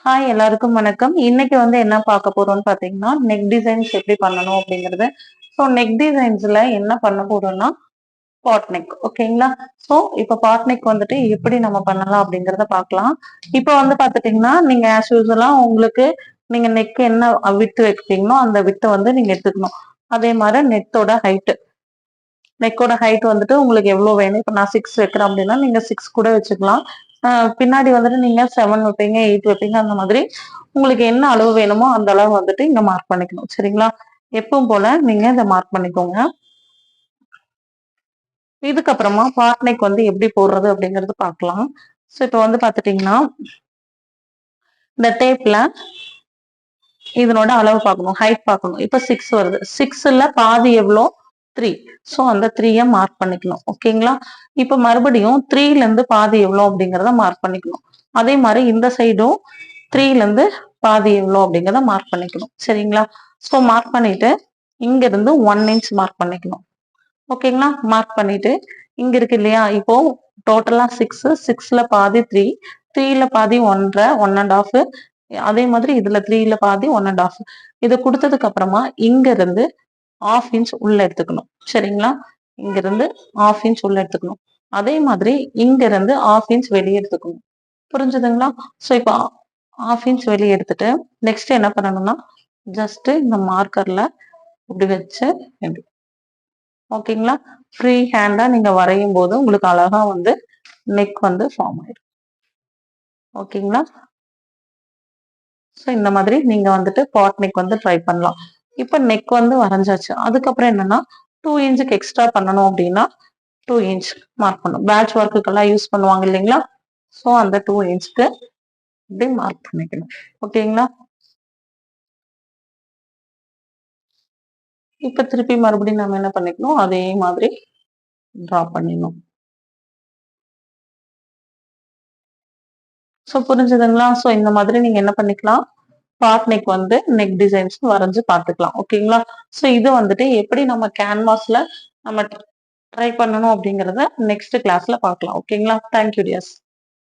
Hi எல்லாருக்கும் வணக்கம். இன்னைக்கு என்ன பார்க்க போறோம்னு பார்த்தீங்கன்னா, நெக் டிசைன்ஸ் எப்படி பண்ணணும் அப்படிங்கிறது. ஸோ நெக் டிசைன்ஸ்ல என்ன பண்ண போறோம்னா, பாட் நெக் ஓகேங்களா? ஸோ இப்ப பாட் நெக் எப்படி நம்ம பண்ணலாம் அப்படிங்கிறத பார்க்கலாம். இப்ப பார்த்துட்டீங்கன்னா, நீங்க ஆஸ் யூசுவலா உங்களுக்கு நீங்க நெக் என்ன விட்த் வைப்பீங்களோ, அந்த விட்ட நீங்க எடுத்துக்கணும். அதே மாரி நெக்கோட ஹைட் உங்களுக்கு எவ்வளோ வேணும்? இப்ப நான் 6 வைக்கிறேன் அப்படின்னா, நீங்க 6 கூட வச்சுக்கலாம். பின்னாடி நீங்க 7 வைப்பீங்க, 8 வைப்பீங்க அந்த மாதிரி. உங்களுக்கு என்ன அளவு வேணுமோ அந்த அளவு இங்க மார்க் பண்ணிக்கணும். சரிங்களா? எப்பவும் போல நீங்க இத மார்க் பண்ணிக்கோங்க. இதுக்கப்புறமா பாட் நெக் எப்படி போடுறது அப்படிங்கறது பார்க்கலாம். ஸோ இப்ப பார்த்துட்டீங்கன்னா, இந்த டேப்ல இதனோட அளவு பார்க்கணும், ஹைட் பார்க்கணும். இப்ப 6 வருது. 6ல பாதி எவ்வளோ? 3. ஸோ அந்த 3ய மார்க் பண்ணிக்கணும். ஓகேங்களா? இப்ப மறுபடியும் 3ல இருந்து பாதி எவ்வளோ அப்படிங்கிறத மார்க் பண்ணிக்கணும். அதே மாதிரி இந்த சைடும் 3ல இருந்து பாதி எவ்வளோ அப்படிங்கிறத மார்க் பண்ணிக்கணும். சரிங்களா? ஸோ மார்க் பண்ணிட்டு இங்க இருந்து 1 இன்ச் மார்க் பண்ணிக்கணும். ஓகேங்களா? மார்க் பண்ணிட்டு இங்க இருக்கு இல்லையா? இப்போ டோட்டலா 6, 6ல பாதி 3, 3ல பாதி 1.5, 1.5. அதே மாதிரி இதுல 3ல பாதி 1.5. இத குடுத்ததுக்கு அப்புறமா இங்க இருந்து 1/2 இன்ச் உள்ள எடுத்துக்கணும். சரிங்களா? இங்க இருந்து 1/2 இன்ச் உள்ள எடுத்துக்கணும். அதே மாதிரி இங்க இருந்து 1/2 இன்ச் வெளியே எடுத்துக்கணும். புரிஞ்சுதுங்களா? ஸோ இப்போ 1/2 இன்ச் வெளியே எடுத்துட்டு நெக்ஸ்ட் என்ன பண்ணணும்னா, ஜஸ்ட் இந்த மார்க்கர்ல இப்படி வச்சு இப்படி ஓகேங்களா? ஃப்ரீ ஹேண்டா நீங்க வரையும் போது உங்களுக்கு அழகா நெக் ஃபார்ம் ஆயிடும். ஓகேங்களா? ஸோ இந்த மாதிரி நீங்க பாட் நெக் ட்ரை பண்ணலாம். இப்ப நெக் வரைஞ்சாச்சு. அதுக்கப்புறம் என்னன்னா 2 இன்ச்சுக்கு எக்ஸ்ட்ரா பண்ணணும் அப்படின்னா 2 இன்ச் மார்க் பண்ணும். பேட்ச் ஒர்க்குக்கெல்லாம் யூஸ் பண்ணுவாங்க இல்லைங்களா? ஸோ அந்த 2 இன்ச்க்கு இப்படி மார்க் பண்ணிக்கணும். ஓகேங்களா? இப்ப திருப்பி மறுபடியும் நம்ம என்ன பண்ணிக்கணும், அதே மாதிரி டிரா பண்ணிடணும். ஸோ புரிஞ்சுதுங்களா? ஸோ இந்த மாதிரி நீங்க என்ன பண்ணிக்கலாம், பாட் நெக் நெக் டிசைன்ஸ் வரைஞ்சு பார்த்துக்கலாம். ஓகேங்களா? ஸோ இது எப்படி நம்ம கேன்வாஸ்ல நம்ம ட்ரை பண்ணணும் அப்படிங்கிறத நெக்ஸ்ட் கிளாஸ்ல பார்க்கலாம். ஓகேங்களா? Thank you tears.